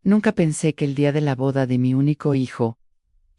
Nunca pensé que el día de la boda de mi único hijo,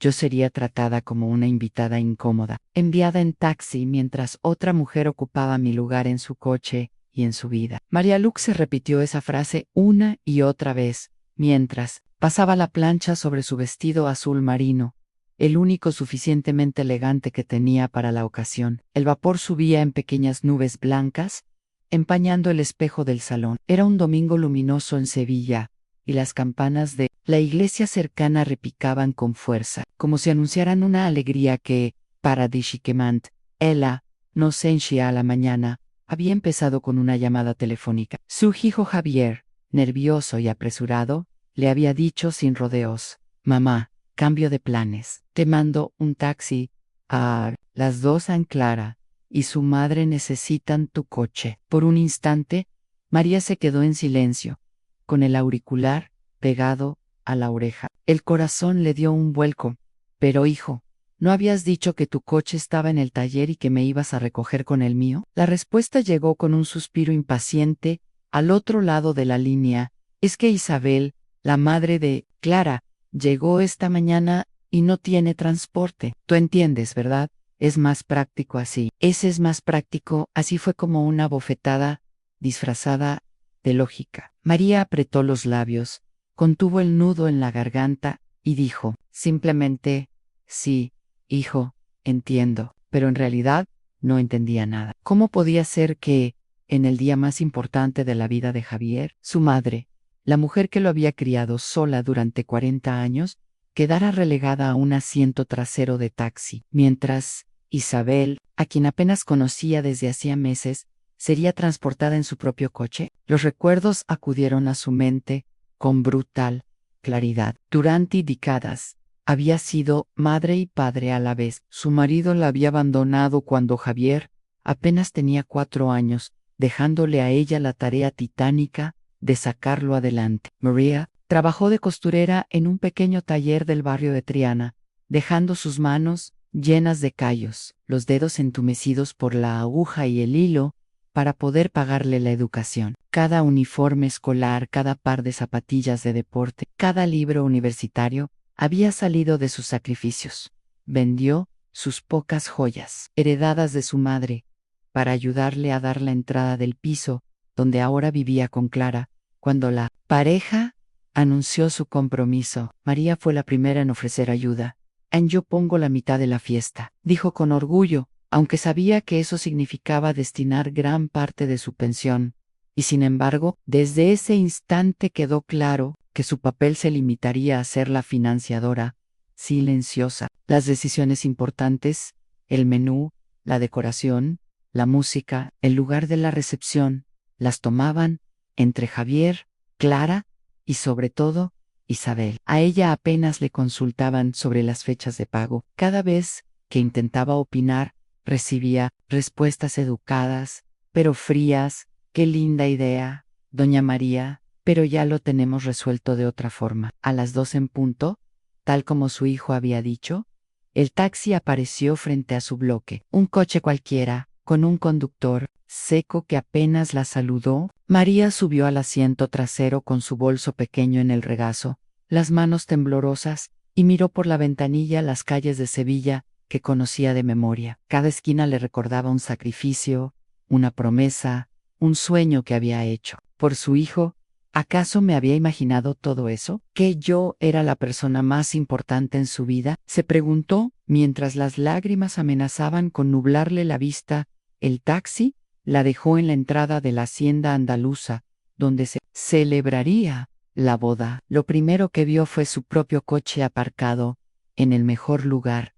yo sería tratada como una invitada incómoda, enviada en taxi mientras otra mujer ocupaba mi lugar en su coche y en su vida. María Lux se repitió esa frase una y otra vez, mientras pasaba la plancha sobre su vestido azul marino, el único suficientemente elegante que tenía para la ocasión. El vapor subía en pequeñas nubes blancas, empañando el espejo del salón. Era un domingo luminoso en Sevilla, y las campanas de la iglesia cercana repicaban con fuerza, como si anunciaran una alegría que, paradisíquement, ella, no sentia a la mañana, había empezado con una llamada telefónica. Su hijo Javier, nervioso y apresurado, le había dicho sin rodeos: «Mamá, cambio de planes. Te mando un taxi a las 2 en Clara, y su madre necesitan tu coche». Por un instante, María se quedó en silencio, con el auricular pegado a la oreja. El corazón le dio un vuelco. «Pero hijo, ¿no habías dicho que tu coche estaba en el taller y que me ibas a recoger con el mío?». La respuesta llegó con un suspiro impaciente al otro lado de la línea. «Es que Isabel, la madre de Clara, llegó esta mañana y no tiene transporte. Tú entiendes, ¿verdad? Es más práctico así». Ese es más práctico, así fue como una bofetada disfrazada de lógica. María apretó los labios, contuvo el nudo en la garganta y dijo, simplemente: «Sí, hijo, entiendo». Pero en realidad no entendía nada. ¿Cómo podía ser que, en el día más importante de la vida de Javier, su madre, la mujer que lo había criado sola durante 40 años, quedara relegada a un asiento trasero de taxi, mientras Isabel, a quien apenas conocía desde hacía meses, sería transportada en su propio coche? Los recuerdos acudieron a su mente con brutal claridad. Durante décadas había sido madre y padre a la vez. Su marido la había abandonado cuando Javier apenas tenía 4 años, dejándole a ella la tarea titánica de sacarlo adelante. María trabajó de costurera en un pequeño taller del barrio de Triana, dejando sus manos llenas de callos, los dedos entumecidos por la aguja y el hilo, para poder pagarle la educación. Cada uniforme escolar, cada par de zapatillas de deporte, cada libro universitario había salido de sus sacrificios. Vendió sus pocas joyas, heredadas de su madre, para ayudarle a dar la entrada del piso donde ahora vivía con Clara. Cuando la pareja anunció su compromiso, María fue la primera en ofrecer ayuda. «Yo pongo la mitad de la fiesta», dijo con orgullo, aunque sabía que eso significaba destinar gran parte de su pensión. Y sin embargo, desde ese instante quedó claro que su papel se limitaría a ser la financiadora, silenciosa. Las decisiones importantes, el menú, la decoración, la música, el lugar de la recepción, las tomaban entre Javier, Clara y, sobre todo, Isabel. A ella apenas le consultaban sobre las fechas de pago. Cada vez que intentaba opinar, recibía respuestas educadas, pero frías. «Qué linda idea, doña María, pero ya lo tenemos resuelto de otra forma». A las 2 en punto, tal como su hijo había dicho, el taxi apareció frente a su bloque. Un coche cualquiera, con un conductor seco que apenas la saludó. María subió al asiento trasero con su bolso pequeño en el regazo, las manos temblorosas, y miró por la ventanilla las calles de Sevilla que conocía de memoria. Cada esquina le recordaba un sacrificio, una promesa, un sueño que había hecho. Por su hijo, ¿acaso me había imaginado todo eso? ¿Que yo era la persona más importante en su vida?, se preguntó, mientras las lágrimas amenazaban con nublarle la vista. El taxi la dejó en la entrada de la hacienda andaluza, donde se celebraría la boda. Lo primero que vio fue su propio coche aparcado, en el mejor lugar,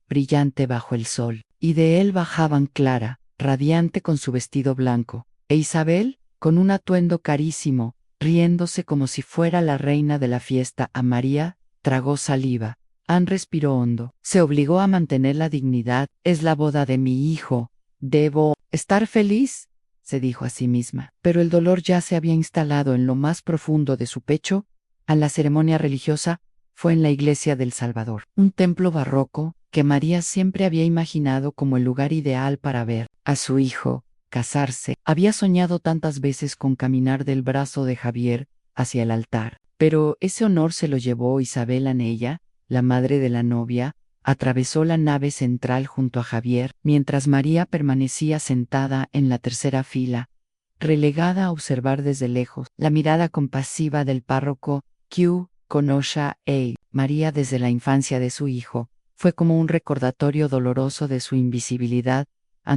brillante bajo el sol, y de él bajaban Clara, radiante con su vestido blanco, e Isabel, con un atuendo carísimo, riéndose como si fuera la reina de la fiesta. A María tragó saliva. Respiró hondo. Se obligó a mantener la dignidad. «Es la boda de mi hijo. Debo estar feliz», se dijo a sí misma. Pero el dolor ya se había instalado en lo más profundo de su pecho. A la ceremonia religiosa fue en la iglesia del Salvador, un templo barroco que María siempre había imaginado como el lugar ideal para ver a su hijo casarse. Había soñado tantas veces con caminar del brazo de Javier hacia el altar. Pero ese honor se lo llevó Isabel Anella, la madre de la novia. Atravesó la nave central junto a Javier, mientras María permanecía sentada en la tercera fila, relegada a observar desde lejos la mirada compasiva del párroco Q. Conosha A. María desde la infancia de su hijo. Fue como un recordatorio doloroso de su invisibilidad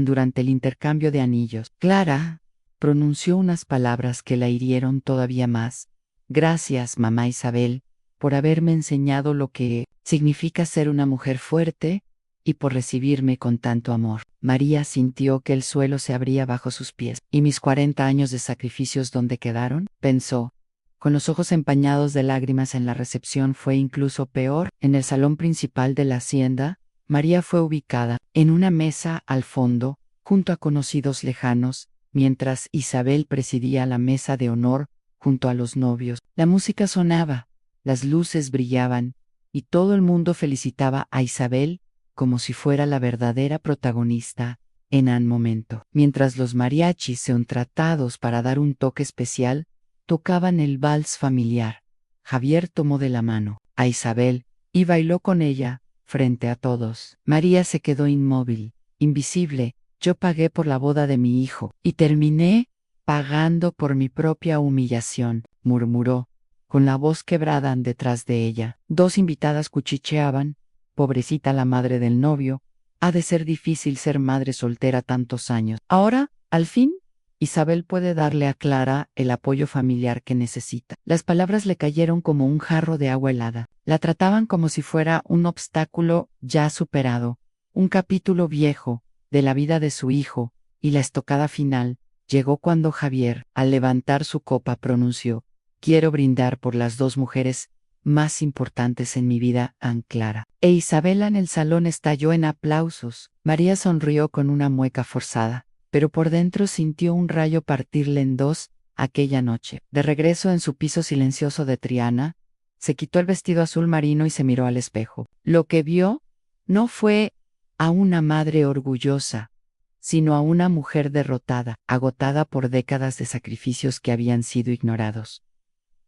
durante el intercambio de anillos. Clara pronunció unas palabras que la hirieron todavía más. Gracias, mamá Isabel, por haberme enseñado lo que significa ser una mujer fuerte y por recibirme con tanto amor. María sintió que el suelo se abría bajo sus pies. ¿Y mis 40 años de sacrificios dónde quedaron? Pensó. Con los ojos empañados de lágrimas en la recepción fue incluso peor. En el salón principal de la hacienda, María fue ubicada en una mesa al fondo, junto a conocidos lejanos, mientras Isabel presidía la mesa de honor junto a los novios. La música sonaba, las luces brillaban, y todo el mundo felicitaba a Isabel como si fuera la verdadera protagonista en un momento. Mientras los mariachis, contratados para dar un toque especial, tocaban el vals familiar. Javier tomó de la mano a Isabel y bailó con ella frente a todos. María se quedó inmóvil, invisible. Yo pagué por la boda de mi hijo y terminé pagando por mi propia humillación, murmuró, con la voz quebrada detrás de ella. Dos invitadas cuchicheaban. Pobrecita la madre del novio, ha de ser difícil ser madre soltera tantos años. Ahora, al fin, Isabel puede darle a Clara el apoyo familiar que necesita. Las palabras le cayeron como un jarro de agua helada. La trataban como si fuera un obstáculo ya superado, un capítulo viejo de la vida de su hijo, y la estocada final llegó cuando Javier, al levantar su copa, pronunció: «Quiero brindar por las dos mujeres más importantes en mi vida, Clara». E Isabela en el salón estalló en aplausos. María sonrió con una mueca forzada, pero por dentro sintió un rayo partirle en dos aquella noche. De regreso en su piso silencioso de Triana, se quitó el vestido azul marino y se miró al espejo. Lo que vio no fue a una madre orgullosa, sino a una mujer derrotada, agotada por décadas de sacrificios que habían sido ignorados.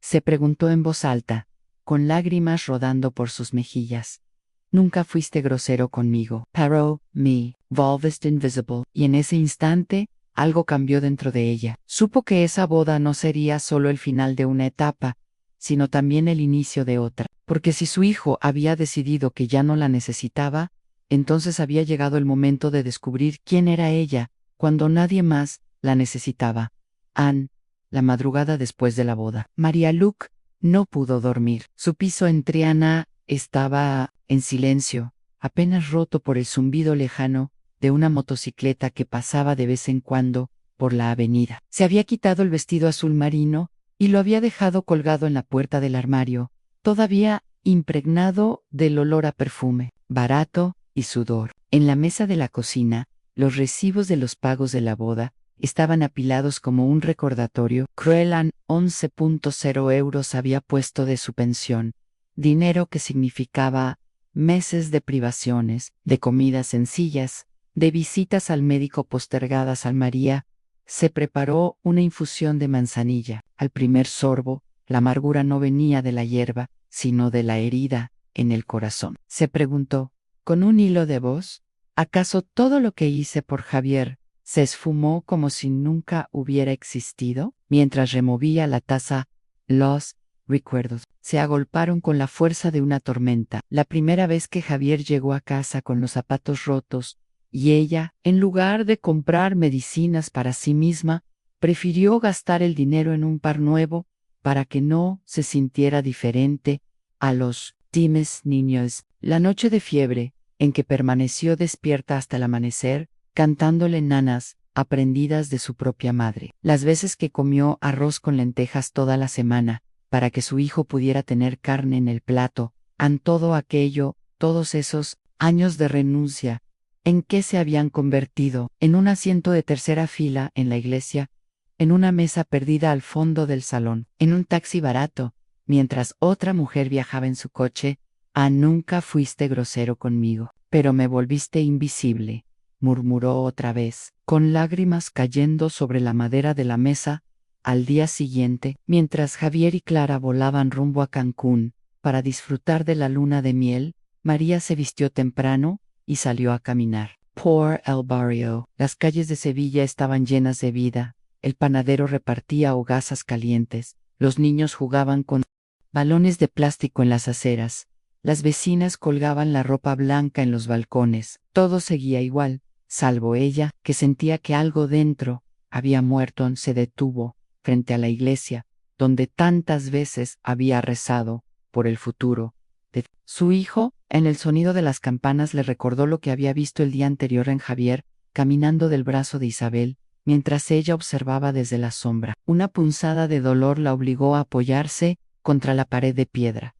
Se preguntó en voz alta, con lágrimas rodando por sus mejillas: «Nunca fuiste grosero conmigo. Paró, me, volviste invisible». Y en ese instante, algo cambió dentro de ella. Supo que esa boda no sería solo el final de una etapa, sino también el inicio de otra. Porque si su hijo había decidido que ya no la necesitaba, entonces había llegado el momento de descubrir quién era ella, cuando nadie más la necesitaba. La madrugada después de la boda. María Luc no pudo dormir. Su piso en Triana estaba en silencio, apenas roto por el zumbido lejano de una motocicleta que pasaba de vez en cuando por la avenida. Se había quitado el vestido azul marino y lo había dejado colgado en la puerta del armario, todavía impregnado del olor a perfume, barato y sudor. En la mesa de la cocina, los recibos de los pagos de la boda estaban apilados como un recordatorio. Cruelan 11.0 euros había puesto de su pensión, dinero que significaba meses de privaciones, de comidas sencillas, de visitas al médico postergadas. María se preparó una infusión de manzanilla. Al primer sorbo, la amargura no venía de la hierba, sino de la herida en el corazón. Se preguntó, con un hilo de voz: ¿acaso todo lo que hice por Javier se esfumó como si nunca hubiera existido? Mientras removía la taza, los recuerdos se agolparon con la fuerza de una tormenta. La primera vez que Javier llegó a casa con los zapatos rotos, y ella, en lugar de comprar medicinas para sí misma, prefirió gastar el dinero en un par nuevo para que no se sintiera diferente a los demás niños. La noche de fiebre, en que permaneció despierta hasta el amanecer, cantándole nanas aprendidas de su propia madre. Las veces que comió arroz con lentejas toda la semana, para que su hijo pudiera tener carne en el plato, todo aquello, todos esos años de renuncia, ¿en qué se habían convertido? En un asiento de tercera fila en la iglesia, en una mesa perdida al fondo del salón, en un taxi barato, mientras otra mujer viajaba en su coche. Nunca fuiste grosero conmigo, pero me volviste invisible, murmuró otra vez, con lágrimas cayendo sobre la madera de la mesa. Al día siguiente, mientras Javier y Clara volaban rumbo a Cancún para disfrutar de la luna de miel, María se vistió temprano y salió a caminar por el barrio. Las calles de Sevilla estaban llenas de vida, el panadero repartía hogazas calientes, los niños jugaban con balones de plástico en las aceras, las vecinas colgaban la ropa blanca en los balcones, todo seguía igual, salvo ella, que sentía que algo dentro había muerto. Se detuvo frente a la iglesia, donde tantas veces había rezado por el futuro de su hijo. En el sonido de las campanas le recordó lo que había visto el día anterior en Javier, caminando del brazo de Isabel, mientras ella observaba desde la sombra. Una punzada de dolor la obligó a apoyarse contra la pared de piedra.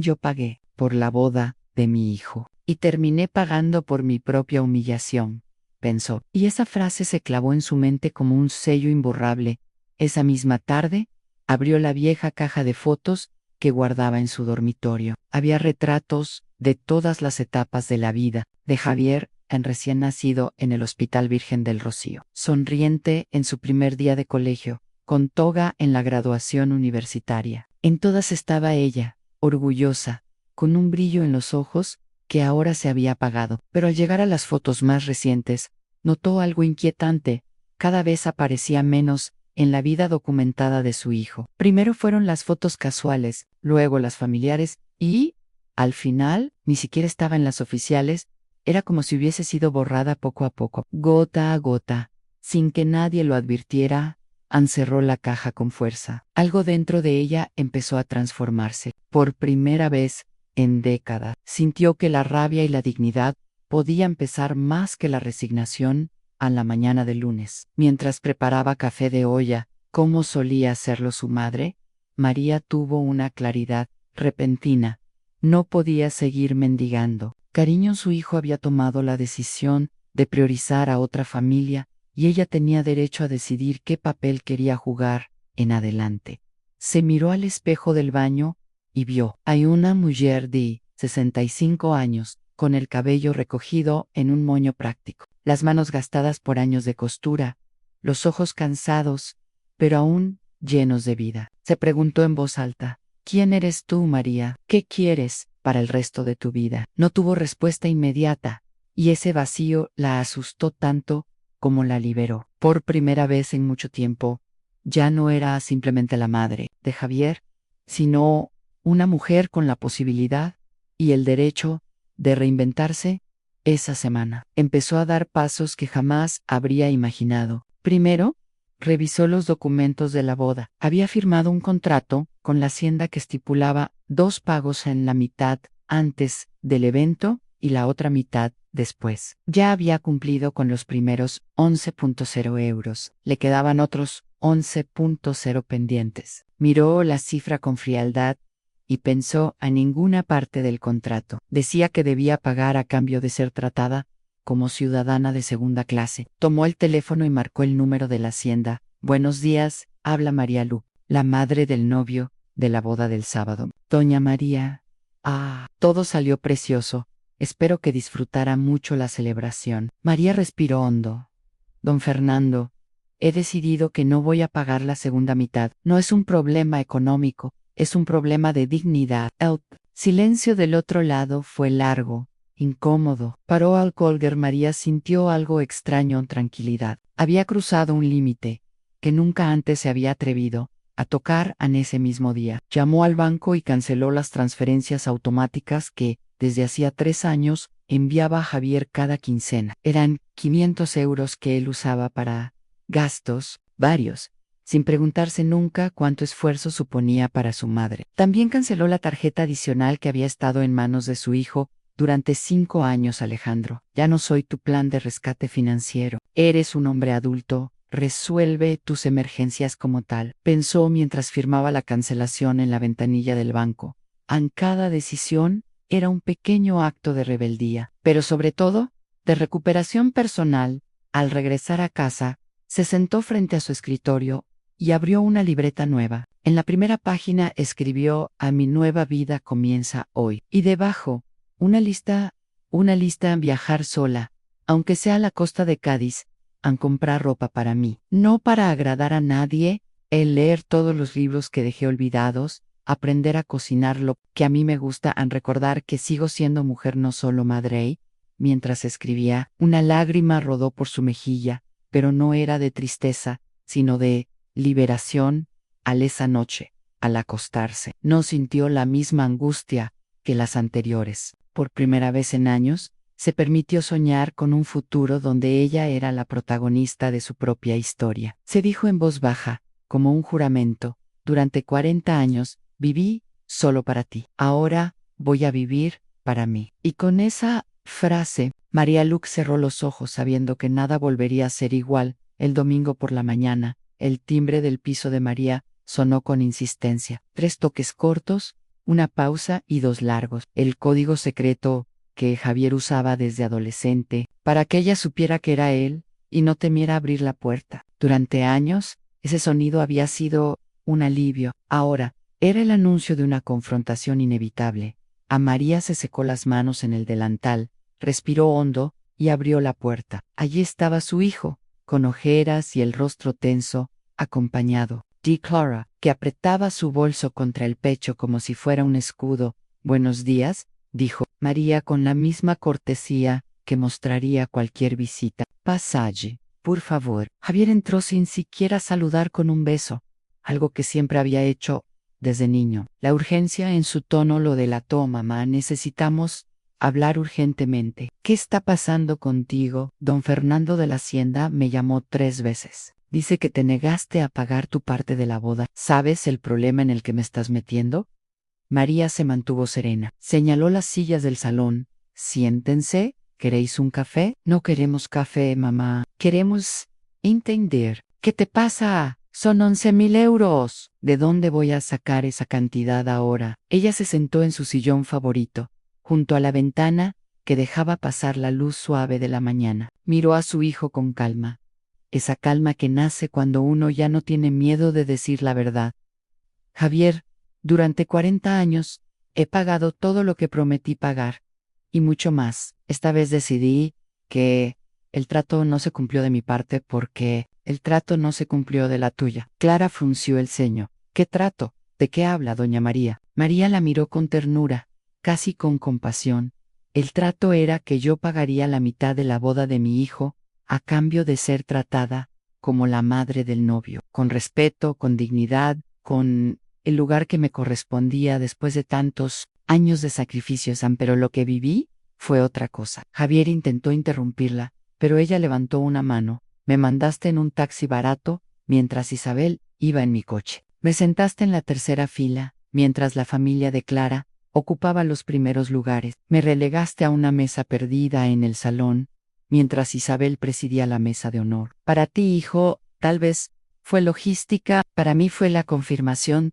Yo pagué por la boda de mi hijo, y terminé pagando por mi propia humillación, pensó. Y esa frase se clavó en su mente como un sello imborrable. Esa misma tarde, abrió la vieja caja de fotos que guardaba en su dormitorio. Había retratos de todas las etapas de la vida de Javier, en recién nacido en el Hospital Virgen del Rocío, sonriente en su primer día de colegio, con toga en la graduación universitaria. En todas estaba ella, orgullosa, con un brillo en los ojos que ahora se había apagado. Pero al llegar a las fotos más recientes, notó algo inquietante. Cada vez aparecía menos en la vida documentada de su hijo. Primero fueron las fotos casuales, luego las familiares y, al final, ni siquiera estaba en las oficiales. Era como si hubiese sido borrada poco a poco, gota a gota, sin que nadie lo advirtiera. Cerró la caja con fuerza. Algo dentro de ella empezó a transformarse. Por primera vez en décadas, sintió que la rabia y la dignidad podían pesar más que la resignación. A la mañana del lunes, mientras preparaba café de olla, como solía hacerlo su madre, María tuvo una claridad repentina. No podía seguir mendigando cariño. Su hijo había tomado la decisión de priorizar a otra familia, y ella tenía derecho a decidir qué papel quería jugar en adelante. Se miró al espejo del baño y vio a una mujer de 65 años, con el cabello recogido en un moño práctico, las manos gastadas por años de costura, los ojos cansados, pero aún llenos de vida. Se preguntó en voz alta: ¿quién eres tú, María? ¿Qué quieres para el resto de tu vida? No tuvo respuesta inmediata, y ese vacío la asustó tanto como la liberó. Por primera vez en mucho tiempo, ya no era simplemente la madre de Javier, sino una mujer con la posibilidad y el derecho de reinventarse. Esa semana empezó a dar pasos que jamás habría imaginado. Primero, revisó los documentos de la boda. Había firmado un contrato con la hacienda que estipulaba 2 pagos en la mitad antes del evento y la otra mitad después. Ya había cumplido con los primeros 11.0 euros. Le quedaban otros 11.0 pendientes. Miró la cifra con frialdad y pensó: a ninguna parte del contrato decía que debía pagar a cambio de ser tratada como ciudadana de segunda clase. Tomó el teléfono y marcó el número de la hacienda. Buenos días, habla María Lu, la madre del novio de la boda del sábado. Doña María. Todo salió precioso. Espero que disfrutara mucho la celebración. María respiró hondo. Don Fernando, he decidido que no voy a pagar la segunda mitad. No es un problema económico, es un problema de dignidad. El silencio del otro lado fue largo, incómodo. Paró al colgar. María sintió algo extraño: tranquilidad. Había cruzado un límite que nunca antes se había atrevido a tocar. En ese mismo día, llamó al banco y canceló las transferencias automáticas que, desde hacía 3 años, enviaba a Javier cada quincena. Eran 500 euros que él usaba para gastos varios, sin preguntarse nunca cuánto esfuerzo suponía para su madre. También canceló la tarjeta adicional que había estado en manos de su hijo durante 5 años. Alejandro, ya no soy tu plan de rescate financiero. Eres un hombre adulto. Resuelve tus emergencias como tal, pensó mientras firmaba la cancelación en la ventanilla del banco. Cada decisión era un pequeño acto de rebeldía, pero sobre todo, de recuperación personal. Al regresar a casa, se sentó frente a su escritorio y abrió una libreta nueva. En la primera página escribió: a mi nueva vida comienza hoy. Y debajo, una lista: viajar sola, aunque sea a la costa de Cádiz, a comprar ropa para mí. No para agradar a nadie, el leer todos los libros que dejé olvidados, aprender a cocinar lo que a mí me gusta, a recordar que sigo siendo mujer, no solo madre. Mientras escribía, una lágrima rodó por su mejilla, pero no era de tristeza, sino de liberación. Esa noche, al acostarse, no sintió la misma angustia que las anteriores. Por primera vez en años, se permitió soñar con un futuro donde ella era la protagonista de su propia historia. Se dijo en voz baja, como un juramento: durante 40 años, viví solo para ti. Ahora voy a vivir para mí. Y con esa frase, María Luc cerró los ojos sabiendo que nada volvería a ser igual. El domingo por la mañana, el timbre del piso de María sonó con insistencia. 3 toques cortos, una pausa y 2 largos. El código secreto que Javier usaba desde adolescente, para que ella supiera que era él y no temiera abrir la puerta. Durante años, ese sonido había sido un alivio. Ahora, era el anuncio de una confrontación inevitable. A María se secó las manos en el delantal, respiró hondo y abrió la puerta. Allí estaba su hijo, con ojeras y el rostro tenso, acompañado de Clara, que apretaba su bolso contra el pecho como si fuera un escudo. «Buenos días», dijo María con la misma cortesía que mostraría cualquier visita. «Passage, por favor». Javier entró sin siquiera saludar, con un beso, algo que siempre había hecho desde niño. La urgencia en su tono lo delató. «Mamá, necesitamos hablar urgentemente». «¿Qué está pasando contigo?» «Don Fernando de la Hacienda me llamó 3 veces. Dice que te negaste a pagar tu parte de la boda. ¿Sabes el problema en el que me estás metiendo?» María se mantuvo serena. Señaló las sillas del salón. «Siéntense. ¿Queréis un café?» «No queremos café, mamá. Queremos entender. ¿Qué te pasa? Son 11.000 euros. ¿De dónde voy a sacar esa cantidad ahora?» Ella se sentó en su sillón favorito, junto a la ventana que dejaba pasar la luz suave de la mañana. Miró a su hijo con calma. Esa calma que nace cuando uno ya no tiene miedo de decir la verdad. «Javier, durante 40 años, he pagado todo lo que prometí pagar, y mucho más. Esta vez decidí que el trato no se cumplió de mi parte porque el trato no se cumplió de la tuya». Clara frunció el ceño. «¿Qué trato? ¿De qué habla, doña María?» María la miró con ternura, casi con compasión. «El trato era que yo pagaría la mitad de la boda de mi hijo, a cambio de ser tratada como la madre del novio, con respeto, con dignidad, con el lugar que me correspondía después de tantos años de sacrificios. Pero lo que viví fue otra cosa». Javier intentó interrumpirla, pero ella levantó una mano. «Me mandaste en un taxi barato mientras Isabel iba en mi coche. Me sentaste en la tercera fila mientras la familia de Clara ocupaba los primeros lugares. Me relegaste a una mesa perdida en el salón mientras Isabel presidía la mesa de honor. Para ti, hijo, tal vez fue logística. Para mí fue la confirmación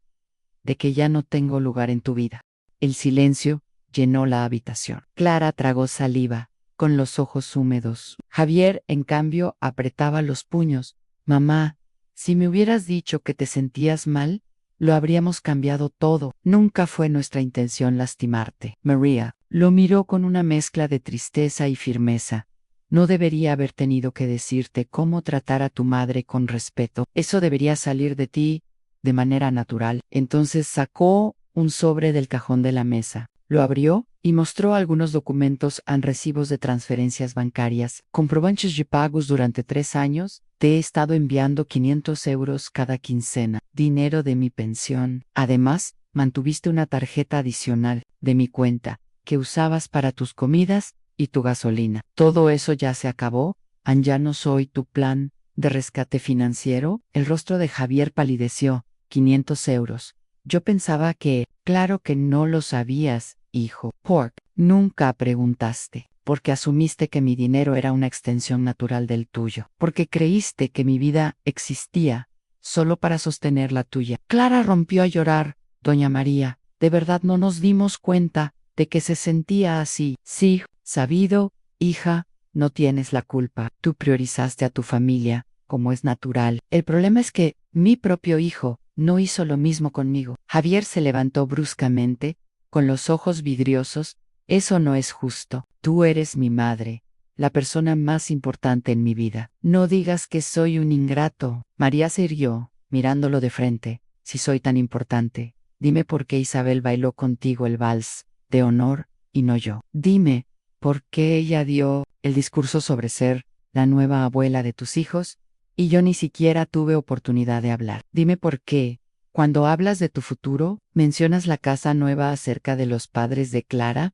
de que ya no tengo lugar en tu vida». El silencio llenó la habitación. Clara tragó saliva, con los ojos húmedos. Javier, en cambio, apretaba los puños. «Mamá, si me hubieras dicho que te sentías mal, lo habríamos cambiado todo. Nunca fue nuestra intención lastimarte». María lo miró con una mezcla de tristeza y firmeza. «No debería haber tenido que decirte cómo tratar a tu madre con respeto. Eso debería salir de ti de manera natural». Entonces sacó un sobre del cajón de la mesa, lo abrió y mostró algunos documentos en recibos de transferencias bancarias. «Comprobantes de pagos durante 3 años. Te he estado enviando 500 euros cada quincena. Dinero de mi pensión. Además, mantuviste una tarjeta adicional de mi cuenta que usabas para tus comidas y tu gasolina. Todo eso ya se acabó. Ya no soy tu plan de rescate financiero». El rostro de Javier palideció. «500 euros. Yo pensaba que…». «Claro que no lo sabías, hijo. Pork, nunca preguntaste, porque asumiste que mi dinero era una extensión natural del tuyo, porque creíste que mi vida existía solo para sostener la tuya». Clara rompió a llorar. «Doña María, de verdad no nos dimos cuenta de que se sentía así». «Sí, sabido, hija, no tienes la culpa. Tú priorizaste a tu familia, como es natural. El problema es que mi propio hijo no hizo lo mismo conmigo». Javier se levantó bruscamente, con los ojos vidriosos. «Eso no es justo. Tú eres mi madre, la persona más importante en mi vida. No digas que soy un ingrato». María se irguió. mirándolo de frente. Si soy tan importante, dime por qué Isabel bailó contigo el vals de honor y no yo. Dime por qué ella dio el discurso sobre ser la nueva abuela de tus hijos y yo ni siquiera tuve oportunidad de hablar. Dime por qué, cuando hablas de tu futuro, mencionas la casa nueva acerca de los padres de Clara,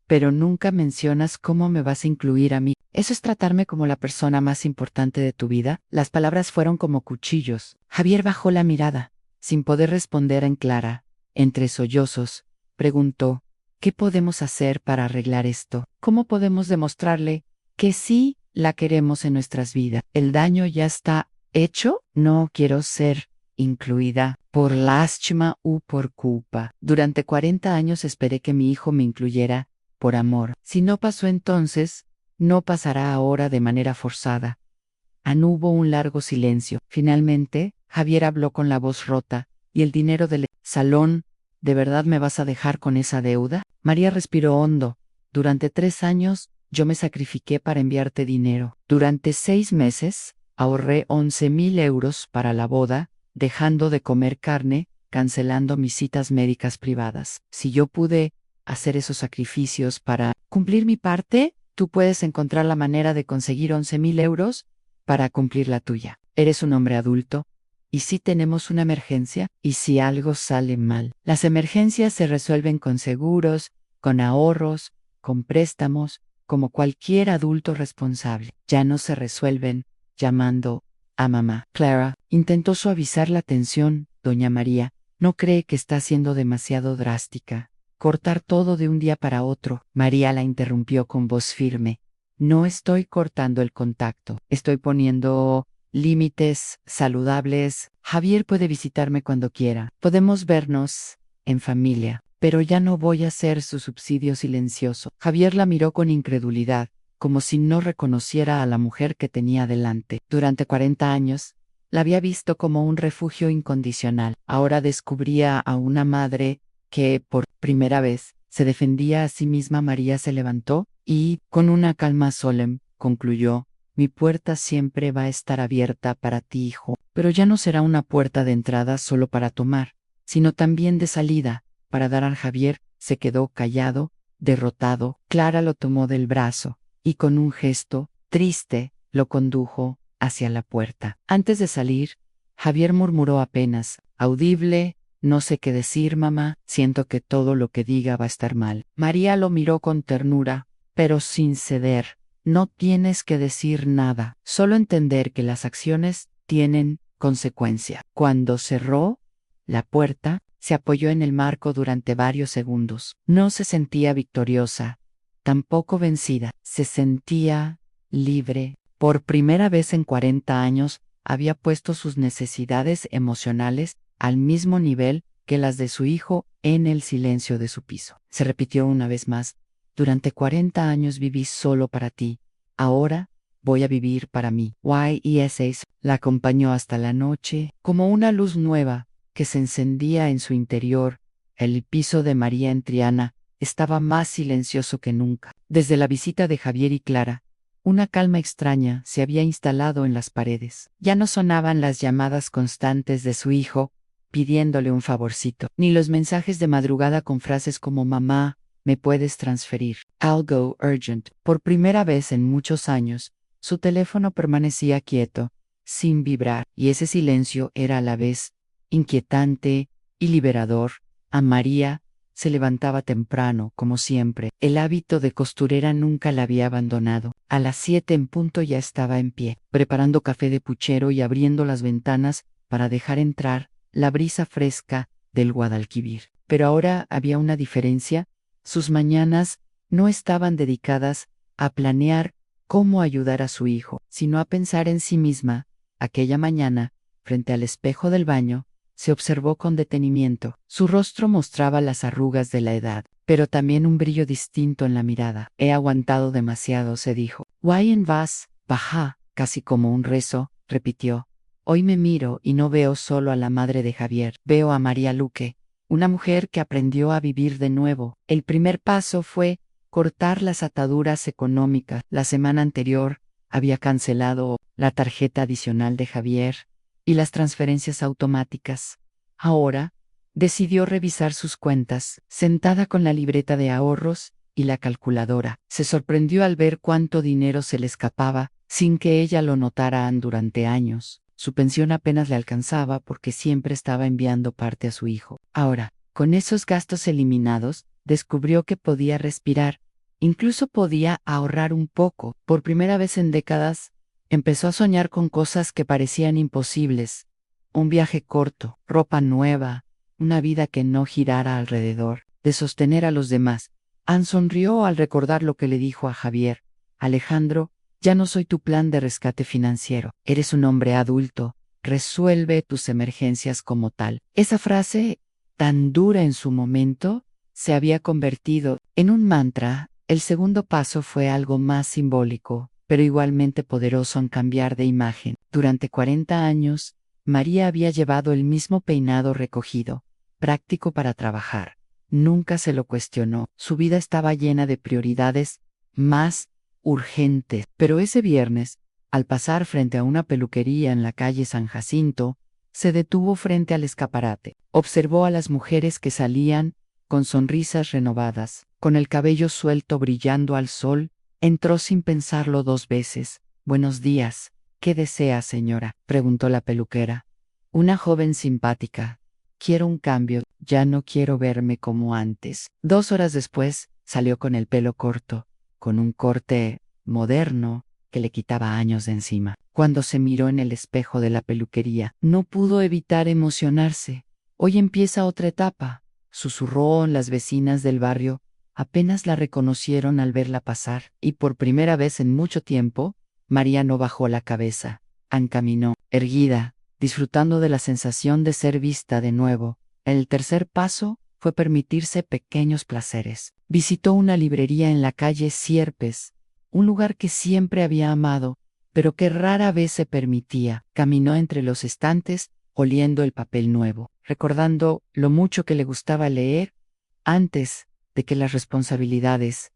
pero nunca mencionas cómo me vas a incluir a mí. ¿Eso es tratarme como la persona más importante de tu vida? Las palabras fueron como cuchillos. Javier bajó la mirada, sin poder responder en Clara. Entre sollozos, preguntó, ¿qué podemos hacer para arreglar esto? ¿Cómo podemos demostrarle que sí la queremos en nuestras vidas? ¿El daño ya está hecho? No quiero ser incluida por lástima u por culpa. Durante 40 años esperé que mi hijo me incluyera por amor. Si no pasó entonces, no pasará ahora de manera forzada. Hubo un largo silencio. Finalmente, Javier habló con la voz rota. ¿Y el dinero del salón? ¿De verdad me vas a dejar con esa deuda? María respiró hondo. Durante 3 años, yo me sacrifiqué para enviarte dinero. Durante 6 meses, ahorré 11.000 euros para la boda, dejando de comer carne, cancelando mis citas médicas privadas. Si yo pude hacer esos sacrificios para cumplir mi parte, tú puedes encontrar la manera de conseguir 11.000 euros para cumplir la tuya. Eres un hombre adulto. ¿Y si tenemos una emergencia? ¿Y si algo sale mal? Las emergencias se resuelven con seguros, con ahorros, con préstamos, como cualquier adulto responsable. Ya no se resuelven llamando a mamá. Clara intentó suavizar la tensión. Doña María, ¿no cree que está siendo demasiado drástica? Cortar todo de un día para otro. María la interrumpió con voz firme. No estoy cortando el contacto. Estoy poniendo límites saludables. Javier puede visitarme cuando quiera. Podemos vernos en familia, pero ya no voy a ser su subsidio silencioso. Javier la miró con incredulidad, como si no reconociera a la mujer que tenía delante. Durante 40 años, la había visto como un refugio incondicional. Ahora descubría a una madre que, por primera vez, se defendía a sí misma. María se levantó y, con una calma solemne, concluyó: mi puerta siempre va a estar abierta para ti, hijo, pero ya no será una puerta de entrada solo para tomar, sino también de salida, para dar al Javier. Se quedó callado, derrotado. Clara lo tomó del brazo y con un gesto triste lo condujo hacia la puerta. Antes de salir, Javier murmuró apenas audible: no sé qué decir, mamá, siento que todo lo que diga va a estar mal. María lo miró con ternura, pero sin ceder. No tienes que decir nada, solo entender que las acciones tienen consecuencia. Cuando cerró la puerta, se apoyó en el marco durante varios segundos. No se sentía victoriosa, tampoco vencida. Se sentía libre. Por primera vez en 40 años, había puesto sus necesidades emocionales al mismo nivel que las de su hijo en el silencio de su piso. Se repitió una vez más: durante 40 años viví solo para ti. Ahora voy a vivir para mí. Y.S. la acompañó hasta la noche, como una luz nueva que se encendía en su interior. El piso de María en Triana estaba más silencioso que nunca. Desde la visita de Javier y Clara, una calma extraña se había instalado en las paredes. Ya no sonaban las llamadas constantes de su hijo pidiéndole un favorcito, ni los mensajes de madrugada con frases como: mamá, ¿me puedes transferir? Algo urgent. Por primera vez en muchos años, su teléfono permanecía quieto, sin vibrar, y ese silencio era a la vez inquietante y liberador. A María se levantaba temprano, como siempre. El hábito de costurera nunca la había abandonado. A las 7 en punto ya estaba en pie, preparando café de puchero y abriendo las ventanas para dejar entrar la brisa fresca del Guadalquivir. Pero ahora había una diferencia. Sus mañanas no estaban dedicadas a planear cómo ayudar a su hijo, sino a pensar en sí misma. Aquella mañana, frente al espejo del baño, se observó con detenimiento. Su rostro mostraba las arrugas de la edad, pero también un brillo distinto en la mirada. He aguantado demasiado, se dijo. Why vas, baja, casi como un rezo, repitió. Hoy me miro y no veo solo a la madre de Javier, veo a María Luque, una mujer que aprendió a vivir de nuevo. El primer paso fue cortar las ataduras económicas. La semana anterior había cancelado la tarjeta adicional de Javier, y las transferencias automáticas. Ahora, decidió revisar sus cuentas, sentada con la libreta de ahorros y la calculadora. Se sorprendió al ver cuánto dinero se le escapaba, sin que ella lo notara durante años. Su pensión apenas le alcanzaba porque siempre estaba enviando parte a su hijo. Ahora, con esos gastos eliminados, descubrió que podía respirar. Incluso podía ahorrar un poco. Por primera vez en décadas, empezó a soñar con cosas que parecían imposibles. Un viaje corto, ropa nueva, una vida que no girara alrededor de sostener a los demás. Anne sonrió al recordar lo que le dijo a Javier. Alejandro, ya no soy tu plan de rescate financiero. Eres un hombre adulto. Resuelve tus emergencias como tal. Esa frase, tan dura en su momento, se había convertido en un mantra. El segundo paso fue algo más simbólico, pero igualmente poderoso en cambiar de imagen. Durante 40 años, María había llevado el mismo peinado recogido, práctico para trabajar. Nunca se lo cuestionó. Su vida estaba llena de prioridades más urgentes. Pero ese viernes, al pasar frente a una peluquería en la calle San Jacinto, se detuvo frente al escaparate. Observó a las mujeres que salían, con sonrisas renovadas, con el cabello suelto brillando al sol. Entró sin pensarlo 2 veces. Buenos días. ¿Qué desea, señora?, preguntó la peluquera. Una joven simpática. Quiero un cambio, ya no quiero verme como antes. 2 horas después, salió con el pelo corto, con un corte moderno que le quitaba años de encima. Cuando se miró en el espejo de la peluquería, no pudo evitar emocionarse. Hoy empieza otra etapa, susurró. Las vecinas del barrio apenas la reconocieron al verla pasar, y por primera vez en mucho tiempo, María no bajó la cabeza. Anne caminó, erguida, disfrutando de la sensación de ser vista de nuevo. El tercer paso fue permitirse pequeños placeres. Visitó una librería en la calle Sierpes, un lugar que siempre había amado, pero que rara vez se permitía. Caminó entre los estantes, oliendo el papel nuevo, recordando lo mucho que le gustaba leer antes de que las responsabilidades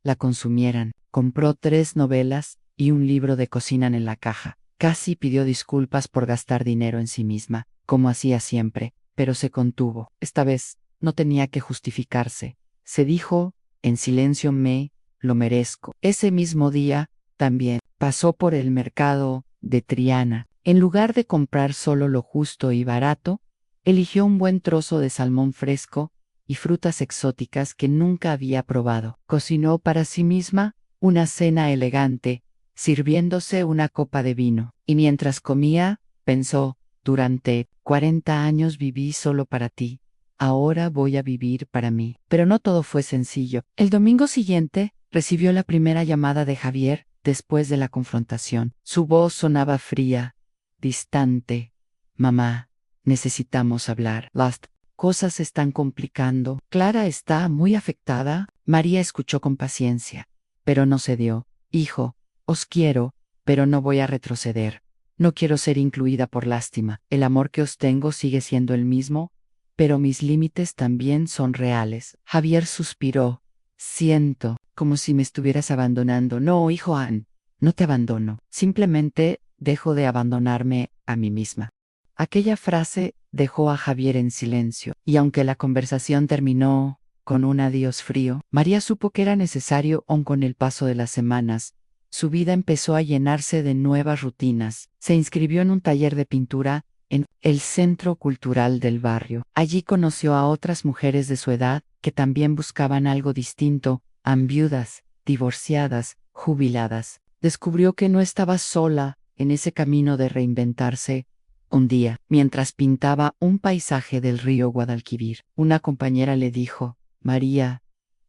la consumieran. Compró 3 novelas y un libro de cocina en la caja. Casi pidió disculpas por gastar dinero en sí misma, como hacía siempre, pero se contuvo. Esta vez no tenía que justificarse. Se dijo, en silencio: me lo merezco. Ese mismo día, también, pasó por el mercado de Triana. En lugar de comprar solo lo justo y barato, eligió un buen trozo de salmón fresco y frutas exóticas que nunca había probado. Cocinó para sí misma una cena elegante, sirviéndose una copa de vino. Y mientras comía, pensó: durante 40 años viví solo para ti. Ahora voy a vivir para mí. Pero no todo fue sencillo. El domingo siguiente, recibió la primera llamada de Javier después de la confrontación. Su voz sonaba fría, distante. Mamá, necesitamos hablar. Las cosas se están complicando. Clara está muy afectada. María escuchó con paciencia, pero no cedió. Hijo, os quiero, pero no voy a retroceder. No quiero ser incluida por lástima. El amor que os tengo sigue siendo el mismo, pero mis límites también son reales. Javier suspiró. Siento, como si me estuvieras abandonando. No, hijo Anne, no te abandono. Simplemente dejo de abandonarme a mí misma. Aquella frase dejó a Javier en silencio, y aunque la conversación terminó con un adiós frío, María supo que era necesario. Aun con el paso de las semanas, su vida empezó a llenarse de nuevas rutinas. Se inscribió en un taller de pintura en el Centro Cultural del barrio. Allí conoció a otras mujeres de su edad que también buscaban algo distinto, viudas, divorciadas, jubiladas. Descubrió que no estaba sola en ese camino de reinventarse. Un día, mientras pintaba un paisaje del río Guadalquivir, una compañera le dijo: María,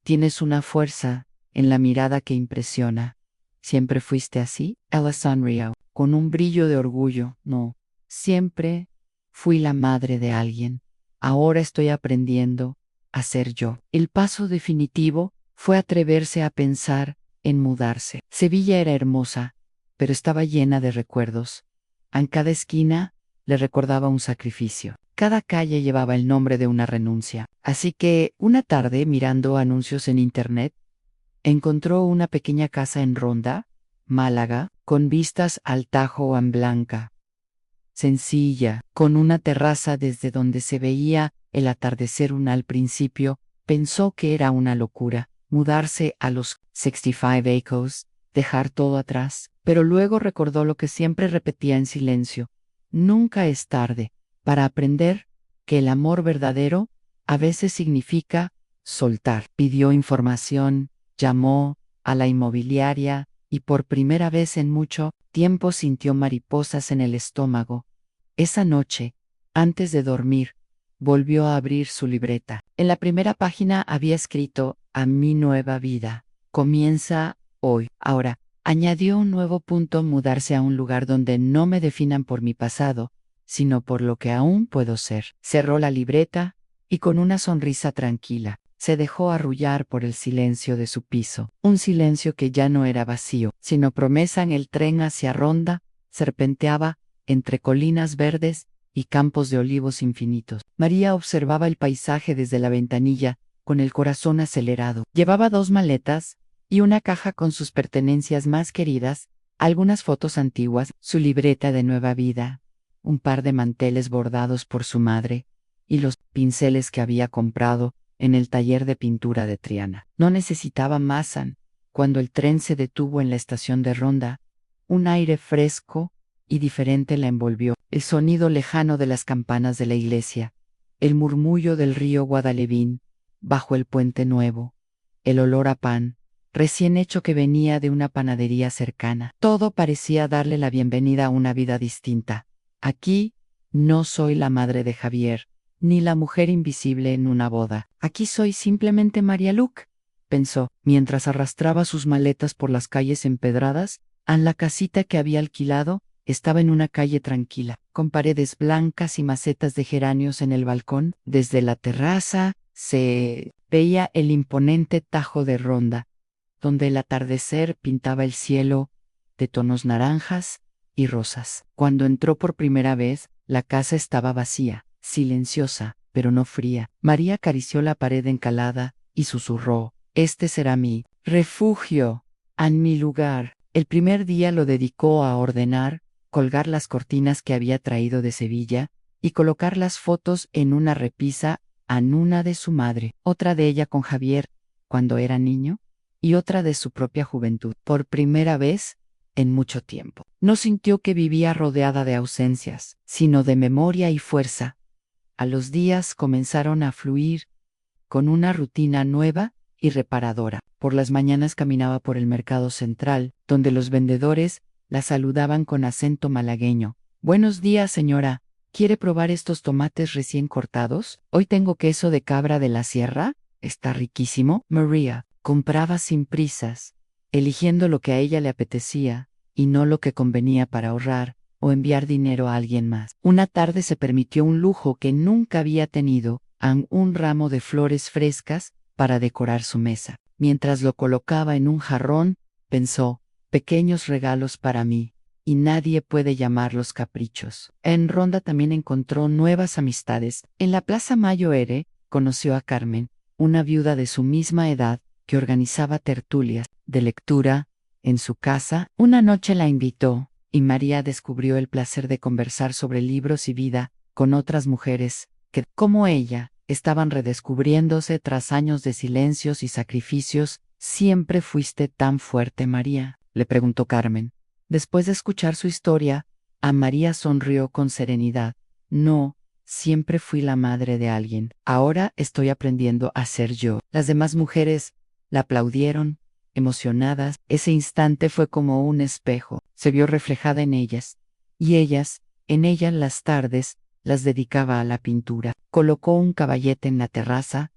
tienes una fuerza en la mirada que impresiona. ¿Siempre fuiste así? Ella sonrió, con un brillo de orgullo. No, siempre fui la madre de alguien. Ahora estoy aprendiendo a ser yo. El paso definitivo fue atreverse a pensar en mudarse. Sevilla era hermosa, pero estaba llena de recuerdos. En cada esquina le recordaba un sacrificio. Cada calle llevaba el nombre de una renuncia. Así que, una tarde, mirando anuncios en internet, encontró una pequeña casa en Ronda, Málaga, con vistas al Tajo en Blanca. sencilla, con una terraza desde donde se veía el atardecer. Al principio pensó que era una locura mudarse a los 65 Acres, dejar todo atrás, pero luego recordó lo que siempre repetía en silencio: nunca es tarde para aprender que el amor verdadero a veces significa soltar. Pidió información, llamó a la inmobiliaria y por primera vez en mucho tiempo sintió mariposas en el estómago. Esa noche, antes de dormir, volvió a abrir su libreta. En la primera página había escrito: a mi nueva vida comienza hoy. Ahora, añadió un nuevo punto: mudarse a un lugar donde no me definan por mi pasado, sino por lo que aún puedo ser. Cerró la libreta y con una sonrisa tranquila, se dejó arrullar por el silencio de su piso. Un silencio que ya no era vacío, sino promesa. En el tren hacia Ronda, serpenteaba entre colinas verdes y campos de olivos infinitos. María observaba el paisaje desde la ventanilla, con el corazón acelerado. Llevaba 2 maletas y una caja con sus pertenencias más queridas, algunas fotos antiguas, su libreta de nueva vida, un par de manteles bordados por su madre, y los pinceles que había comprado en el taller de pintura de Triana. No necesitaba más. Cuando el tren se detuvo en la estación de Ronda, un aire fresco y diferente la envolvió. El sonido lejano de las campanas de la iglesia, el murmullo del río Guadalevín bajo el puente nuevo, el olor a pan recién hecho que venía de una panadería cercana. Todo parecía darle la bienvenida a una vida distinta. Aquí no soy la madre de Javier, ni la mujer invisible en una boda. Aquí soy simplemente María Luc, pensó, mientras arrastraba sus maletas por las calles empedradas. La casita que había alquilado estaba en una calle tranquila, con paredes blancas y macetas de geranios en el balcón. Desde la terraza se veía el imponente Tajo de Ronda, donde el atardecer pintaba el cielo de tonos naranjas y rosas. Cuando entró por primera vez, la casa estaba vacía, silenciosa, pero no fría. María acarició la pared encalada y susurró: este será mi refugio, mi lugar. El primer día lo dedicó a ordenar, colgar las cortinas que había traído de Sevilla y colocar las fotos en una repisa, una de su madre, otra de ella con Javier cuando era niño y otra de su propia juventud. Por primera vez en mucho tiempo, no sintió que vivía rodeada de ausencias, sino de memoria y fuerza. A los días comenzaron a fluir con una rutina nueva y reparadora. Por las mañanas caminaba por el mercado central, donde los vendedores la saludaban con acento malagueño. Buenos días, señora. ¿Quiere probar estos tomates recién cortados? Hoy tengo queso de cabra de la sierra. Está riquísimo. María compraba sin prisas, eligiendo lo que a ella le apetecía y no lo que convenía para ahorrar o enviar dinero a alguien más. Una tarde se permitió un lujo que nunca había tenido: un ramo de flores frescas para decorar su mesa. Mientras lo colocaba en un jarrón, pensó: pequeños regalos para mí, y nadie puede llamarlos caprichos. En Ronda también encontró nuevas amistades. En la Plaza Mayo Ere conoció a Carmen, una viuda de su misma edad que organizaba tertulias de lectura en su casa. Una noche la invitó, y María descubrió el placer de conversar sobre libros y vida con otras mujeres que, como ella, estaban redescubriéndose tras años de silencios y sacrificios. ¿Siempre fuiste tan fuerte, María?, le preguntó Carmen. Después de escuchar su historia, María sonrió con serenidad. No, siempre fui la madre de alguien. Ahora estoy aprendiendo a ser yo. Las demás mujeres la aplaudieron, emocionadas. Ese instante fue como un espejo. Se vio reflejada en ellas, y ellas, en ella las tardes, las dedicaba a la pintura. Colocó un caballete en la terraza,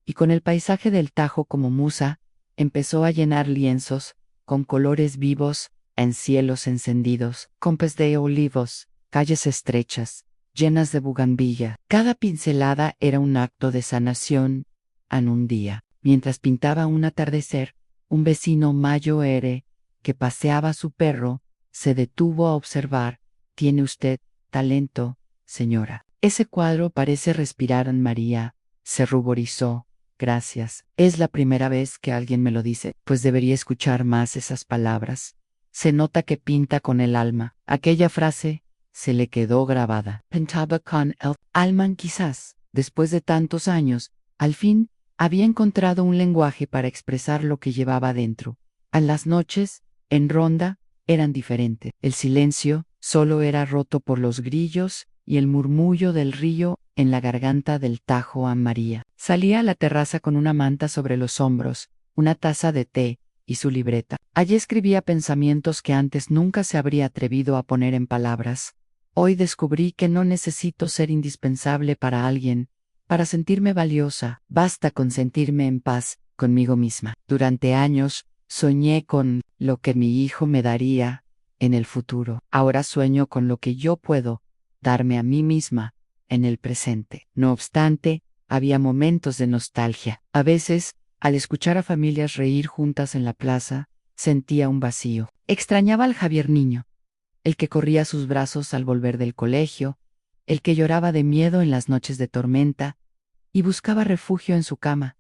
y con el paisaje del Tajo como musa, empezó a llenar lienzos con colores vivos en cielos encendidos, campos de olivos, calles estrechas, llenas de bugambilla. Cada pincelada era un acto de sanación. En un día, mientras pintaba un atardecer, un vecino Mayo Ere, que paseaba a su perro, se detuvo a observar. «Tiene usted talento, señora. Ese cuadro parece respirar en María». Se ruborizó. «Gracias. Es la primera vez que alguien me lo dice, pues debería escuchar más esas palabras. Se nota que pinta con el alma». Aquella frase se le quedó grabada. Pensaba con el Alman quizás, después de tantos años, al fin, había encontrado un lenguaje para expresar lo que llevaba dentro. A las noches, en ronda, eran diferentes. El silencio solo era roto por los grillos y el murmullo del río en la garganta del Tajo a María. Salía a la terraza con una manta sobre los hombros, una taza de té y su libreta. Allí escribía pensamientos que antes nunca se habría atrevido a poner en palabras. Hoy descubrí que no necesito ser indispensable para alguien, para sentirme valiosa. Basta con sentirme en paz conmigo misma. Durante años, soñé con lo que mi hijo me daría en el futuro. Ahora sueño con lo que yo puedo darme a mí misma en el presente. No obstante, había momentos de nostalgia. A veces, al escuchar a familias reír juntas en la plaza, sentía un vacío. Extrañaba al Javier niño, el que corría a sus brazos al volver del colegio, el que lloraba de miedo en las noches de tormenta y buscaba refugio en su cama.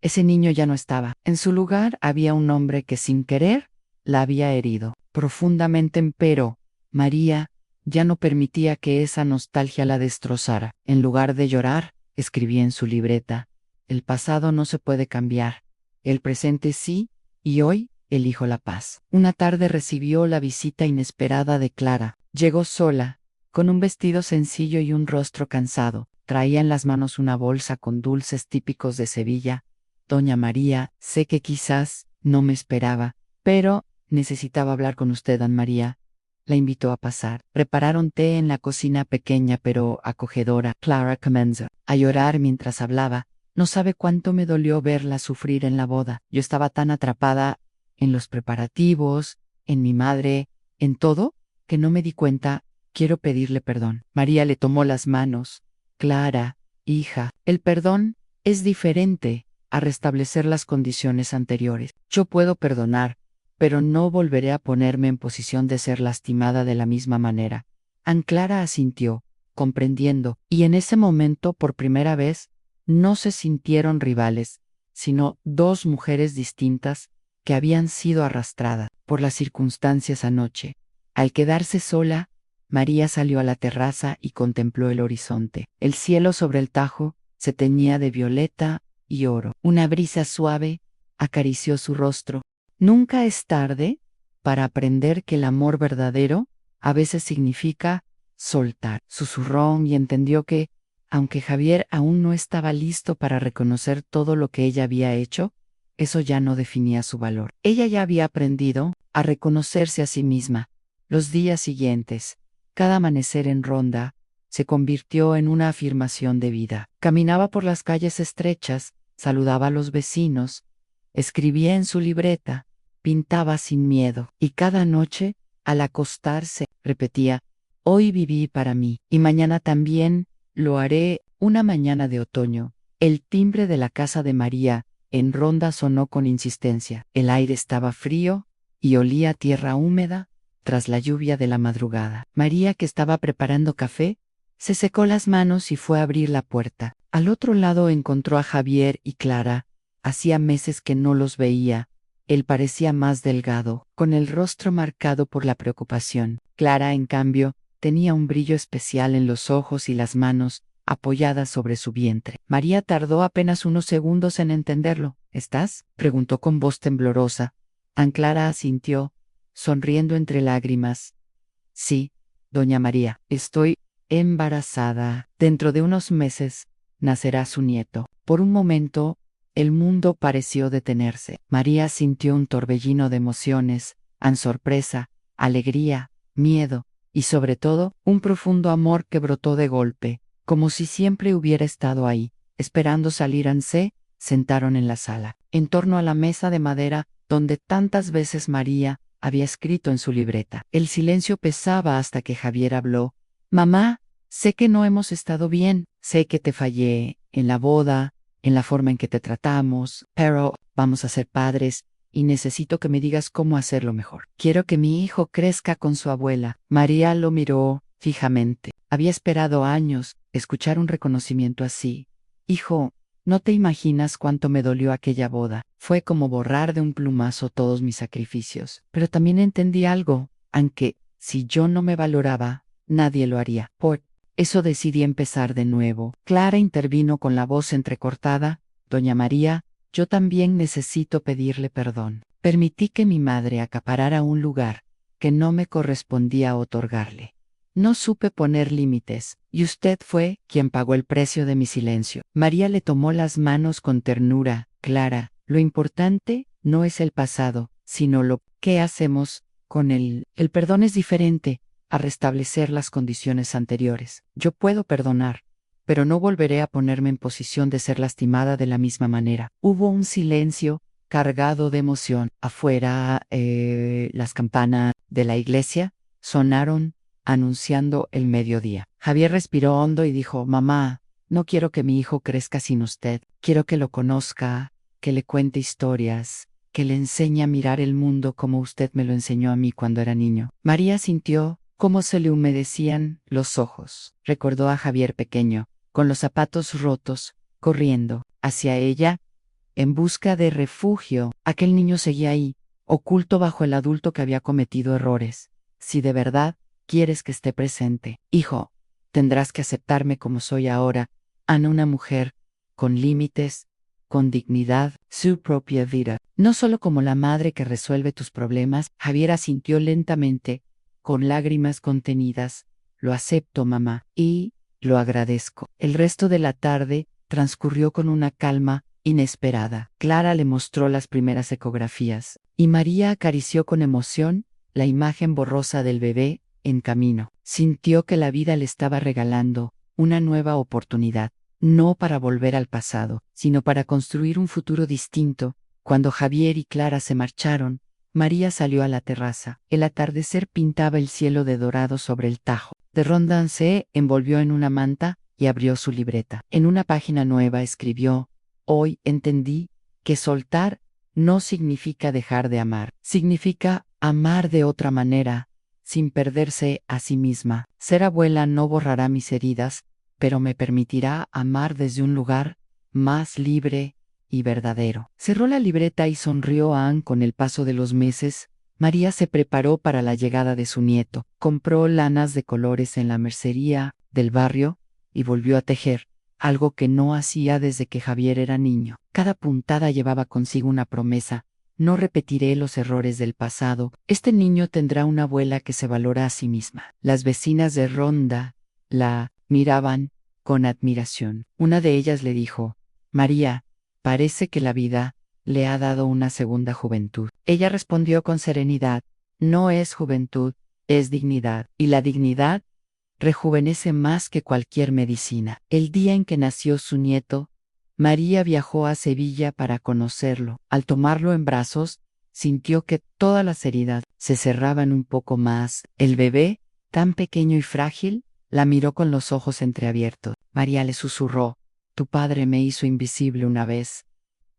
Ese niño ya no estaba. En su lugar había un hombre que sin querer la había herido profundamente, pero María ya no permitía que esa nostalgia la destrozara. En lugar de llorar, escribía en su libreta: el pasado no se puede cambiar, el presente sí, y hoy elijo la paz. Una tarde recibió la visita inesperada de Clara. Llegó sola, con un vestido sencillo y un rostro cansado. Traía en las manos una bolsa con dulces típicos de Sevilla. Doña María, sé que quizás no me esperaba, pero necesitaba hablar con usted, Ana María. La invitó a pasar. Prepararon té en la cocina pequeña pero acogedora. Clara comenzó a llorar mientras hablaba. No sabe cuánto me dolió verla sufrir en la boda. Yo estaba tan atrapada en los preparativos, en mi madre, en todo, que no me di cuenta. Quiero pedirle perdón. María le tomó las manos. Clara, hija, el perdón es diferente a restablecer las condiciones anteriores. Yo puedo perdonar, pero no volveré a ponerme en posición de ser lastimada de la misma manera. Ana Clara asintió, comprendiendo, y en ese momento, por primera vez, no se sintieron rivales, sino dos mujeres distintas que habían sido arrastradas por las circunstancias anoche. Al quedarse sola, María salió a la terraza y contempló el horizonte. El cielo sobre el Tajo se teñía de violeta y oro. Una brisa suave acarició su rostro. Nunca es tarde para aprender que el amor verdadero a veces significa soltar. Susurró y entendió que, aunque Javier aún no estaba listo para reconocer todo lo que ella había hecho, eso ya no definía su valor. Ella ya había aprendido a reconocerse a sí misma. Los días siguientes, cada amanecer en ronda, se convirtió en una afirmación de vida. Caminaba por las calles estrechas, saludaba a los vecinos, escribía en su libreta, pintaba sin miedo, y cada noche, al acostarse, repetía: hoy viví para mí, y mañana también lo haré. Una mañana de otoño, el timbre de la casa de María en ronda sonó con insistencia. El aire estaba frío y olía a tierra húmeda tras la lluvia de la madrugada. María, que estaba preparando café, se secó las manos y fue a abrir la puerta. Al otro lado encontró a Javier y Clara. Hacía meses que no los veía. Él parecía más delgado, con el rostro marcado por la preocupación. Clara, en cambio, tenía un brillo especial en los ojos y las manos apoyadas sobre su vientre. María tardó apenas unos segundos en entenderlo. ¿Estás?, preguntó con voz temblorosa. Ana Clara asintió, sonriendo entre lágrimas. Sí, doña María, estoy embarazada. Dentro de unos meses nacerá su nieto. Por un momento, el mundo pareció detenerse. María sintió un torbellino de emociones, sorpresa, alegría, miedo, y sobre todo, un profundo amor que brotó de golpe, como si siempre hubiera estado ahí, esperando salir. Se sentaron en la sala, en torno a la mesa de madera, donde tantas veces María había escrito en su libreta. El silencio pesaba hasta que Javier habló. Mamá, sé que no hemos estado bien, sé que te fallé en la boda, en la forma en que te tratamos, pero vamos a ser padres y necesito que me digas cómo hacerlo mejor. Quiero que mi hijo crezca con su abuela. María lo miró fijamente. Había esperado años escuchar un reconocimiento así. Hijo, no te imaginas cuánto me dolió aquella boda. Fue como borrar de un plumazo todos mis sacrificios. Pero también entendí algo, aunque si yo no me valoraba, nadie lo haría. Por eso decidí empezar de nuevo. Clara intervino con la voz entrecortada. Doña María, yo también necesito pedirle perdón. Permití que mi madre acaparara un lugar que no me correspondía otorgarle. No supe poner límites, y usted fue quien pagó el precio de mi silencio. María le tomó las manos con ternura. Clara, lo importante no es el pasado, sino lo que hacemos con él. El perdón es diferente a restablecer las condiciones anteriores. Yo puedo perdonar, pero no volveré a ponerme en posición de ser lastimada de la misma manera. Hubo un silencio cargado de emoción. Afuera, las campanas de la iglesia sonaron anunciando el mediodía. Javier respiró hondo y dijo: Mamá, no quiero que mi hijo crezca sin usted. Quiero que lo conozca, que le cuente historias, que le enseñe a mirar el mundo como usted me lo enseñó a mí cuando era niño. María sintió cómo se le humedecían los ojos. Recordó a Javier pequeño, con los zapatos rotos, corriendo hacia ella en busca de refugio. Aquel niño seguía ahí, oculto bajo el adulto que había cometido errores. Si de verdad quieres que esté presente, hijo, tendrás que aceptarme como soy ahora, Ana, una mujer con límites, con dignidad, su propia vida. No solo como la madre que resuelve tus problemas. Javier asintió lentamente, con lágrimas contenidas. Lo acepto, mamá, y lo agradezco. El resto de la tarde transcurrió con una calma inesperada. Clara le mostró las primeras ecografías, y María acarició con emoción la imagen borrosa del bebé en camino. Sintió que la vida le estaba regalando una nueva oportunidad, no para volver al pasado, sino para construir un futuro distinto. Cuando Javier y Clara se marcharon, María salió a la terraza. El atardecer pintaba el cielo de dorado sobre el Tajo. De Rondan se envolvió en una manta y abrió su libreta. En una página nueva escribió: Hoy entendí que soltar no significa dejar de amar, significa amar de otra manera, sin perderse a sí misma. Ser abuela no borrará mis heridas, pero me permitirá amar desde un lugar más libre y verdadero. Cerró la libreta y sonrió a Anne. Con el paso de los meses, María se preparó para la llegada de su nieto. Compró lanas de colores en la mercería del barrio y volvió a tejer, algo que no hacía desde que Javier era niño. Cada puntada llevaba consigo una promesa: no repetiré los errores del pasado. Este niño tendrá una abuela que se valora a sí misma. Las vecinas de Ronda la miraban con admiración. Una de ellas le dijo: María, parece que la vida le ha dado una segunda juventud. Ella respondió con serenidad: no es juventud, es dignidad. Y la dignidad rejuvenece más que cualquier medicina. El día en que nació su nieto, María viajó a Sevilla para conocerlo. Al tomarlo en brazos, sintió que todas las heridas se cerraban un poco más. El bebé, tan pequeño y frágil, la miró con los ojos entreabiertos. María le susurró: tu padre me hizo invisible una vez,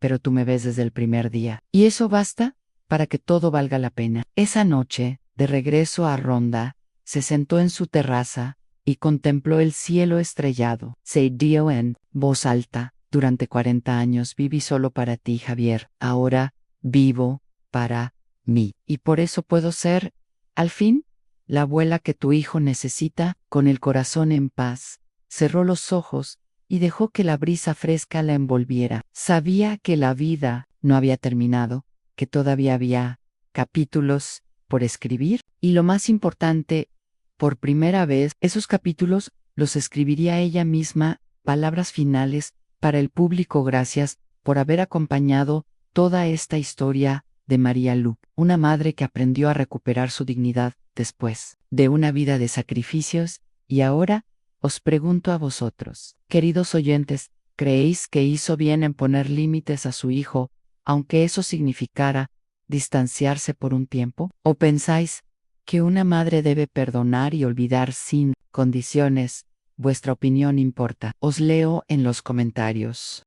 pero tú me ves desde el primer día. Y eso basta para que todo valga la pena. Esa noche, de regreso a Ronda, se sentó en su terraza y contempló el cielo estrellado. Se dio en voz alta: durante 40 años viví solo para ti, Javier. Ahora vivo para mí. Y por eso puedo ser, al fin, la abuela que tu hijo necesita. Con el corazón en paz, cerró los ojos y dejó que la brisa fresca la envolviera. Sabía que la vida no había terminado, que todavía había capítulos por escribir, y lo más importante, por primera vez, esos capítulos los escribiría ella misma. Palabras finales para el público. Gracias por haber acompañado toda esta historia de María Lu, una madre que aprendió a recuperar su dignidad después de una vida de sacrificios. Y ahora os pregunto a vosotros, queridos oyentes, ¿creéis que hizo bien en poner límites a su hijo, aunque eso significara distanciarse por un tiempo? ¿O pensáis que una madre debe perdonar y olvidar sin condiciones? Vuestra opinión importa. Os leo en los comentarios.